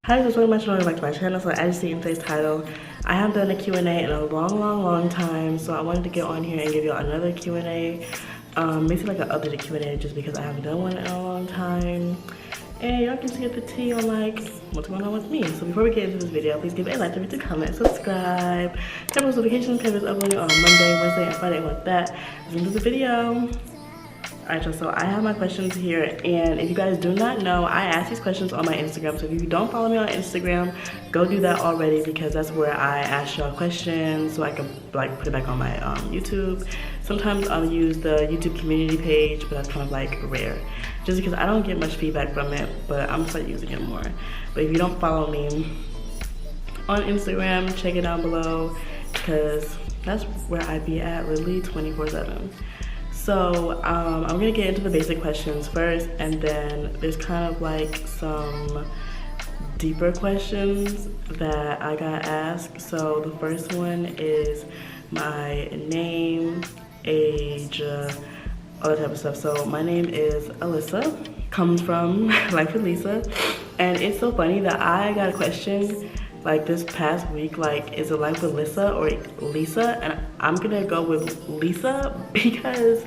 Hi guys, welcome back to my channel. So as you see in today's title, I haven't done a Q&A in a long time, so I wanted to get on here and give you another Q&A. Basically like an updated Q&A just because I haven't done one in a long time. And y'all can see at the T on like what's going on with me. So before we get into this video, please give it a like, leave a comment, subscribe, turn on notifications because it's uploading on Monday, Wednesday, and Friday. With that, let's get into the video. Alright, y'all, so I have my questions here, and if you guys do not know, I ask these questions on my Instagram. So if you don't follow me on Instagram, go do that already, because that's where I ask y'all questions so I can like put it back on my YouTube. Sometimes I'll use the YouTube community page, but that's kind of like rare, just because I don't get much feedback from it, but I'm gonna start using it more. But if you don't follow me on Instagram, check it down below, because that's where I be at literally 24/7. So I'm gonna get into the basic questions first, and then there's kind of like some deeper questions that I got asked. So the first one is my name, age, all that type of stuff. So my name is Ellisa, comes from Life with Lisa, and it's so funny that I got a question like this past week, like, is it Life with Lisa or Lisa? And I'm gonna go with Lisa because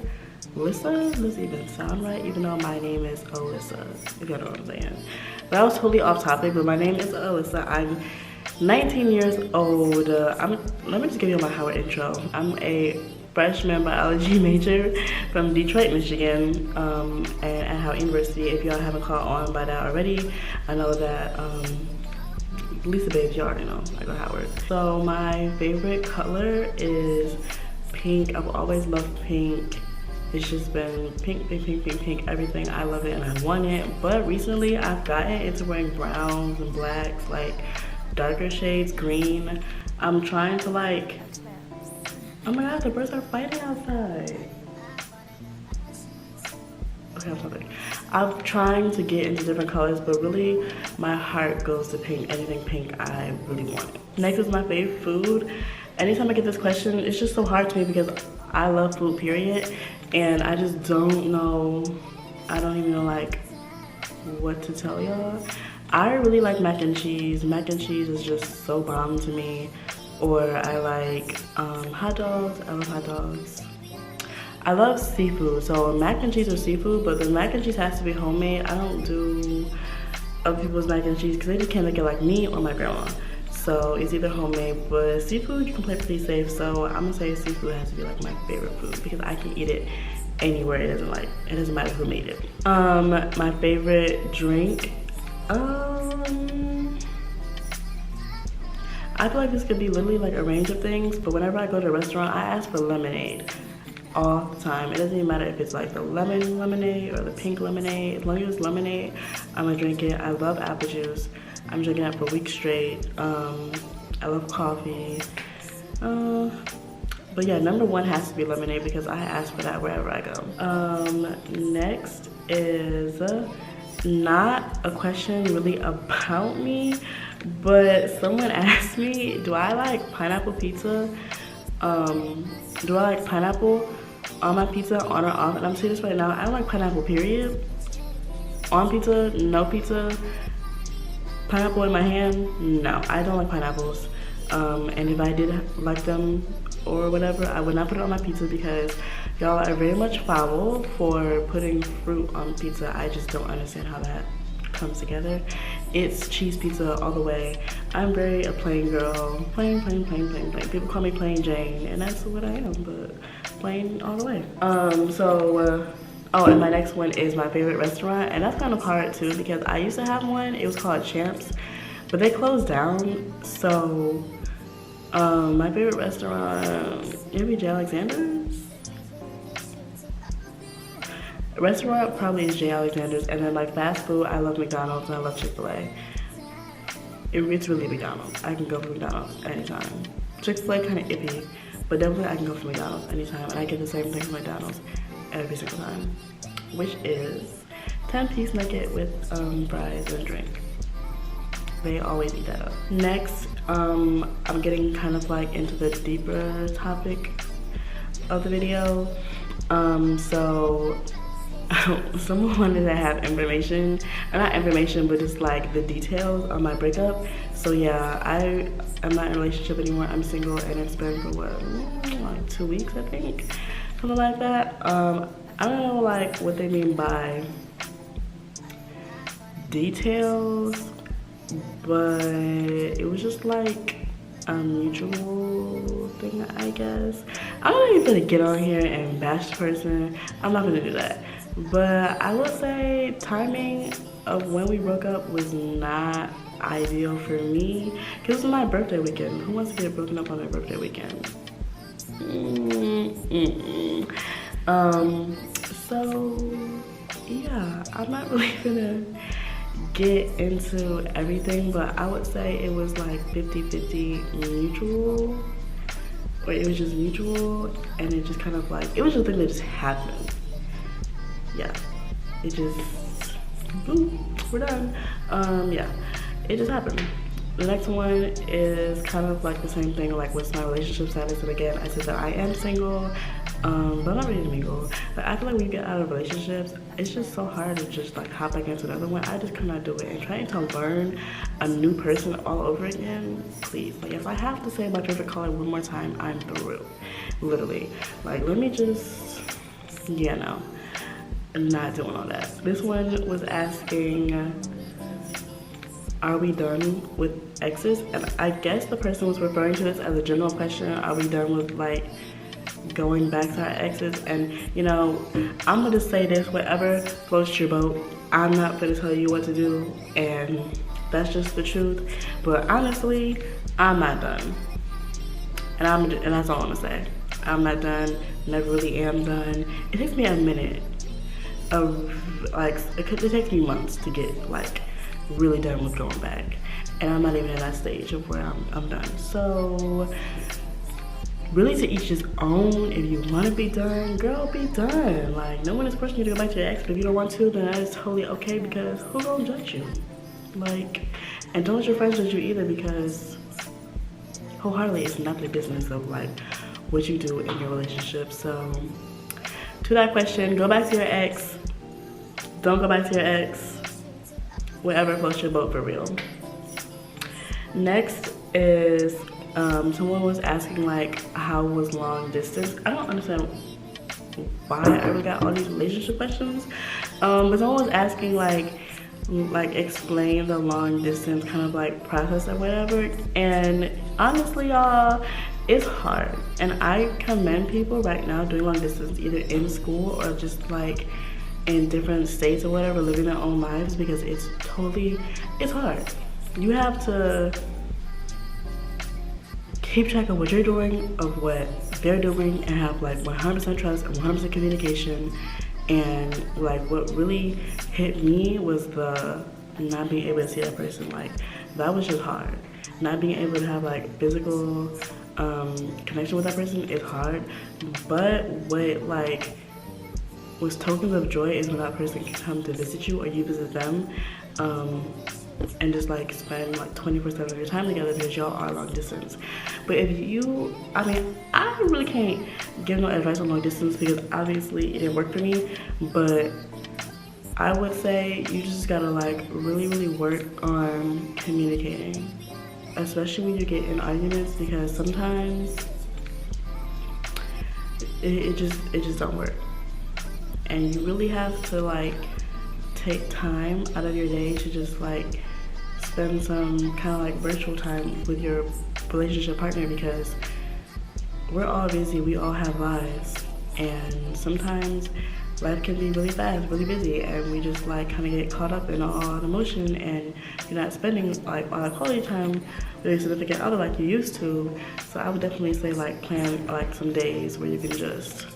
Lisa doesn't even sound right, even though my name is Ellisa, if you know what I'm saying. But I was totally off topic, but my name is Ellisa. I'm 19 years old. Let me just give you my Howard intro. I'm a freshman biology major from Detroit, Michigan, and at Howard University. If y'all haven't caught on by that already, I know that Lisa babes, you already know I go Howard. So my favorite color is pink. I've always loved pink. It's just been pink, everything. I love it and I want it. But recently I've gotten into wearing browns and blacks, like darker shades, green. I'm trying to like, oh my god, the birds are fighting outside. Okay, I'm sorry. I'm trying to get into different colors, but really my heart goes to pink. Anything pink, I really want it. Next is my favorite food. Anytime I get this question, it's just so hard to me because I love food, period. And I just don't know, I don't even know like what to tell y'all. I really like mac and cheese. Mac and cheese is just so bomb to me. Or I like hot dogs. I love hot dogs. I love seafood, so mac and cheese or seafood, but the mac and cheese has to be homemade. I don't do other people's mac and cheese because they just can't make it like me or my grandma. So it's either homemade, but seafood you can play pretty safe. So I'm gonna say seafood has to be like my favorite food because I can eat it anywhere. It doesn't matter who made it. My favorite drink, I feel like this could be literally like a range of things, but whenever I go to a restaurant, I ask for lemonade all the time. It doesn't even matter if it's like the lemon lemonade or the pink lemonade. As long as it's lemonade, I'm gonna drink it. I love apple juice. I'm drinking that for weeks straight. I love coffee. But yeah, number one has to be lemonade because I ask for that wherever I go. Next is not a question really about me, but someone asked me, do I like pineapple pizza? Do I like pineapple on my pizza, on or off? And I'm saying this right now, I don't like pineapple, period. On pizza, no pizza. Pineapple in my hand, no, I don't like pineapples. And if I did like them or whatever, I would not put it on my pizza because y'all are very much foul for putting fruit on pizza. I just don't understand how that comes together. It's cheese pizza all the way. I'm very a plain girl. Plain. People call me Plain Jane, and that's what I am, but plain all the way. Oh, and my next one is my favorite restaurant, and that's kind of hard too because I used to have one. It was called Champs, but they closed down. So my favorite restaurant, maybe J. Alexander's. Restaurant probably is J. Alexander's, and then like fast food, I love McDonald's and I love Chick-fil-A. It's really McDonald's. I can go for McDonald's anytime. Chick-fil-A kind of iffy, but definitely I can go for McDonald's anytime, and I get the same thing from McDonald's every single time, which is 10-piece nugget with fries and drink. They always eat that up. Next, I'm getting kind of like into the deeper topic of the video. So someone wanted to have information, or not information, but just like the details on my breakup. So yeah, I am not in a relationship anymore. I'm single, and it's been for what, like 2 weeks, I think, something like that. I don't know like what they mean by details, but it was just like a mutual thing, I guess. I'm not even gonna get on here and bash the person. I'm not gonna do that. But I will say timing of when we broke up was not ideal for me, because it was my birthday weekend. Who wants to get broken up on their birthday weekend? So yeah, I'm not really gonna get into everything, but I would say it was like 50-50 mutual, or it was just mutual, and it just kind of like, it was just a thing that just happened. Yeah, it just, boom, we're done. Yeah, it just happened. The next one is kind of like the same thing, like what's my relationship status, and again, I said that I am single, but I'm not ready to mingle. But I feel like when you get out of relationships, it's just so hard to just like hop back into another one. I just could not do it, and trying to learn a new person all over again, please. Like if I have to say my favorite color one more time, I'm through, literally. Like let me just, yeah, no. I'm not doing all that. This one was asking, are we done with exes? And I guess the person was referring to this as a general question. Are we done with like going back to our exes? And you know, I'm gonna say this, whatever floats your boat. I'm not gonna tell you what to do, and that's just the truth. But honestly, I'm not done. And that's all I'm gonna say. I'm not done, never really am done. It takes me a minute of like, it takes me months to get like really done with going back, and I'm not even at that stage of where I'm done. So really, to each his own. If you want to be done, girl, be done. Like no one is pushing you to go back to your ex, but if you don't want to, then that is totally okay, because who gonna judge you? Like, and don't let your friends judge you either, because wholeheartedly it's not the business of like what you do in your relationship. So to that question, go back to your ex, don't go back to your ex, whatever floats your boat, for real. Next is someone was asking like, how was long distance? I don't understand why I ever got all these relationship questions, but someone was asking like explain the long distance kind of like process or whatever. And honestly, y'all, it's hard, and I commend people right now doing long distance, either in school or just like in different states or whatever, living their own lives, because it's hard. You have to keep track of what you're doing, of what they're doing, and have like 100% trust and 100% communication. And like what really hit me was the not being able to see that person. Like that was just hard. Not being able to have like physical connection with that person is hard, but what like was tokens of joy is when that person can come to visit you or you visit them, and just like spend like 20% of your time together, because y'all are long distance. But if you, I mean, I really can't give no advice on long distance, because obviously it didn't work for me, but I would say you just gotta like really work on communicating, especially when you get in arguments, because sometimes it just don't work. And you really have to like take time out of your day to just like spend some kind of like virtual time with your relationship partner, because we're all busy, we all have lives, and sometimes life can be really fast, really busy, and we just like kind of get caught up in all the emotion, and you're not spending like all that quality time with your significant other like you used to. So I would definitely say like plan like some days where you can just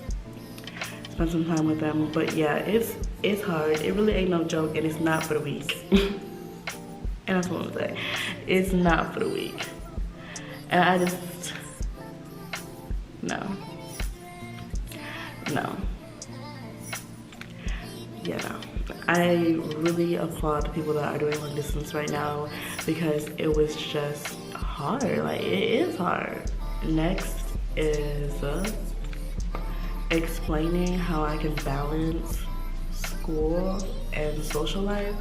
spend some time with them. But yeah, it's hard. It really ain't no joke, and it's not for the weak. And that's what I'm gonna say. It's not for the weak. And I just, no. Yeah, no. I really applaud the people that are doing long distance right now, because it was just hard. Like, it is hard. Next is explaining how I can balance school and social life.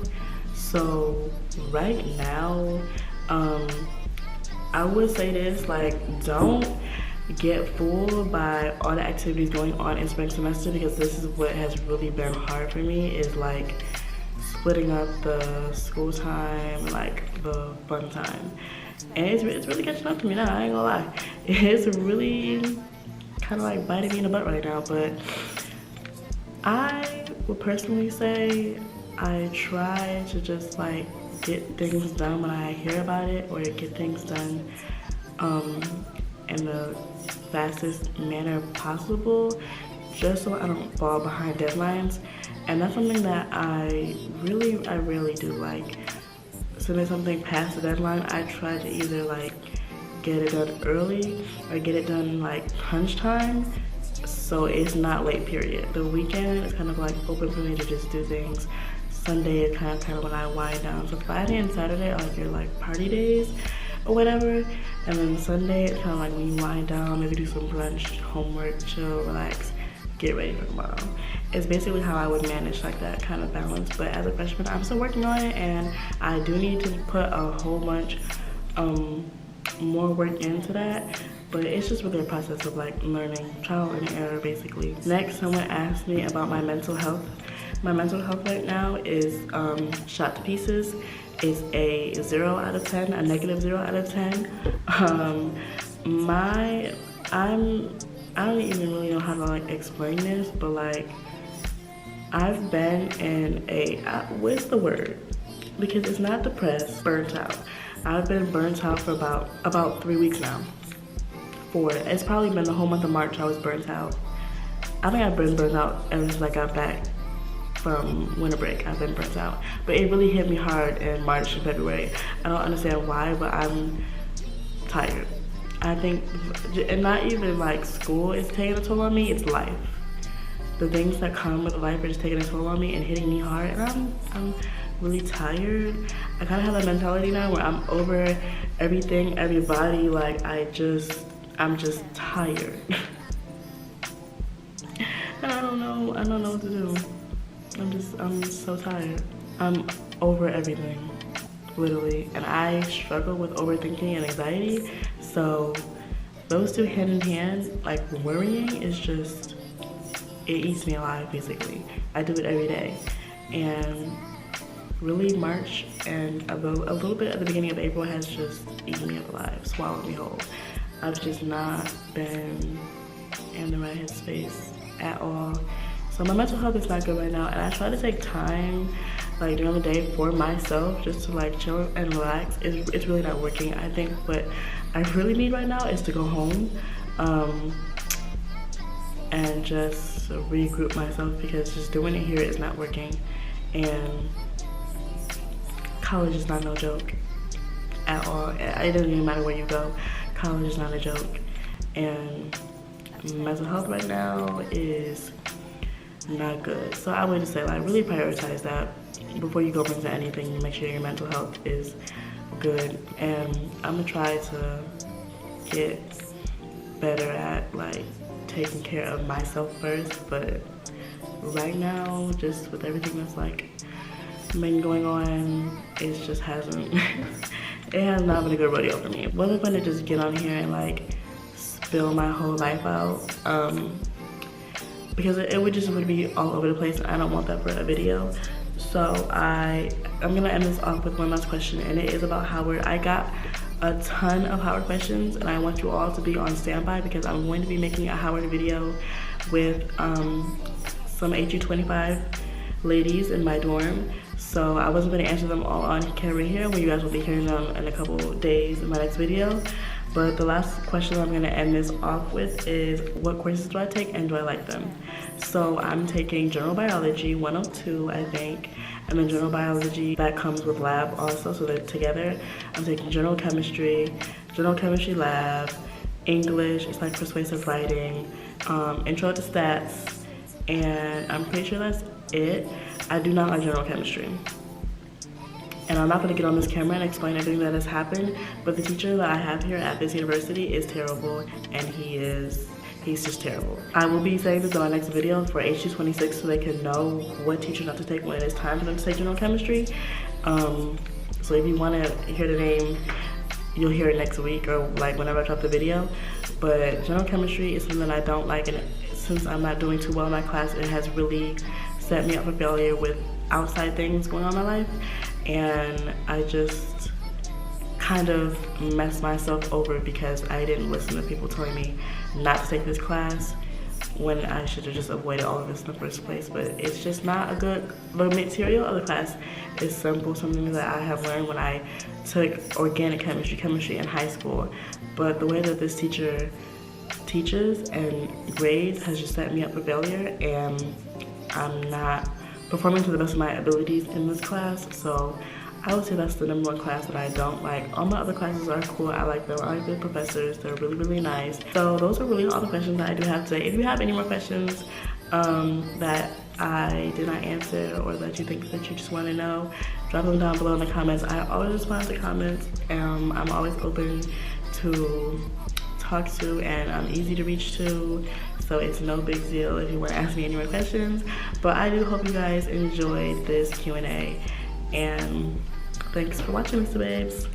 So right now, I would say this, like, don't get fooled by all the activities going on in spring semester, because this is what has really been hard for me, is like splitting up the school time, like the fun time. And it's really catching up to me now, I ain't gonna lie. It's really kind of like biting me in the butt right now, but I would personally say I try to just like get things done when I hear about it, or get things done in the fastest manner possible, just so I don't fall behind deadlines. And that's something that I rarely do. Like, so there's something past the deadline, I try to either like get it done early or get it done like crunch time, so it's not late period. The weekend is kind of like open for me to just do things. Sunday is kind of when I wind down. So Friday and Saturday are like your like party days or whatever, and then Sunday it's kind of like when you wind down, maybe do some brunch, homework, chill, relax, get ready for tomorrow. It's basically how I would manage like that kind of balance. But as a freshman, I'm still working on it, and I do need to put a whole bunch more work into that. But it's just really a process of like learning, trial and error basically. Next, someone asked me about my mental health. My mental health right now is shot to pieces. It's a 0 out of 10, a negative 0 out of 10. I don't even really know how to like explain this, but like I've been in a, what's the word? Because it's not depressed, burnt out. I've been burnt out for about 3 weeks now. It's probably been the whole month of March I was burnt out. I think I've been burnt out ever since I got back from winter break. I've been burnt out. But it really hit me hard in March and February. I don't understand why, but I'm tired. I think, and not even like school is taking a toll on me, it's life. The things that come with life are just taking a toll on me and hitting me hard, and I'm really tired. I kind of have a mentality now where I'm over everything, everybody, like I'm just tired. And I don't know what to do. I'm so tired. I'm over everything, literally. And I struggle with overthinking and anxiety. So those two hand in hand, like worrying is just, it eats me alive basically. I do it every day. And really March and a little bit at the beginning of April has just eaten me alive, swallowed me whole. I've just not been in the right headspace at all. So my mental health is not good right now, and I try to take time like during the day for myself just to like chill and relax. It's really not working. I think what I really need right now is to go home and just regroup myself, because just doing it here is not working, and college is not no joke at all. It doesn't even matter where you go. College is not a joke, and mental health right now is not good. So I would just say like really prioritize that before you go into anything. You make sure your mental health is good, and I'm gonna try to get better at like taking care of myself first. But right now, just with everything that's like been going on, it just hasn't it has not been a good rodeo for me. Wasn't gonna just get on here and like spill my whole life out, because it would be all over the place, and I don't want that for a video. So I'm gonna end this off with one last question, and it is about Howard. I got a ton of Howard questions, and I want you all to be on standby, because I'm going to be making a Howard video with some HU25 ladies in my dorm. So I wasn't going to answer them all on camera here, where you guys will be hearing them in a couple days in my next video. But the last question I'm going to end this off with is, what courses do I take and do I like them? So I'm taking General Biology 102, I think, and then General Biology that comes with lab also, so they're together. I'm taking General Chemistry Lab, English, it's like persuasive writing, Intro to Stats, and I'm pretty sure that's it. I do not like General Chemistry. And I'm not going to get on this camera and explain everything that has happened, but the teacher that I have here at this university is terrible, and he He's just terrible. I will be saying this in my next video for H226 so they can know what teacher not to take when it's time for them to take general chemistry. So if you want to hear the name, you'll hear it next week or like whenever I drop the video. But general chemistry is something that I don't like, and since I'm not doing too well in my class, it has really set me up for failure with outside things going on in my life, and I just kind of messed myself over because I didn't listen to people telling me not to take this class when I should have just avoided all of this in the first place. But it's just not a good, the material of the class is simple, something that I have learned when I took organic chemistry in high school. But the way that this teacher teaches and grades has just set me up for failure, and I'm not performing to the best of my abilities in this class. So I would say that's the #1 class that I don't like. All my other classes are cool. I like them. I like the professors. They're really, really nice. So those are really all the questions that I do have today. If you have any more questions that I did not answer, or that you think that you just want to know, drop them down below in the comments. I always respond to comments. I'm always open to talk to, and I'm easy to reach to, so it's no big deal if you want to ask me any more questions. But I do hope you guys enjoyed this Q&A, and thanks for watching, Mr. Babes.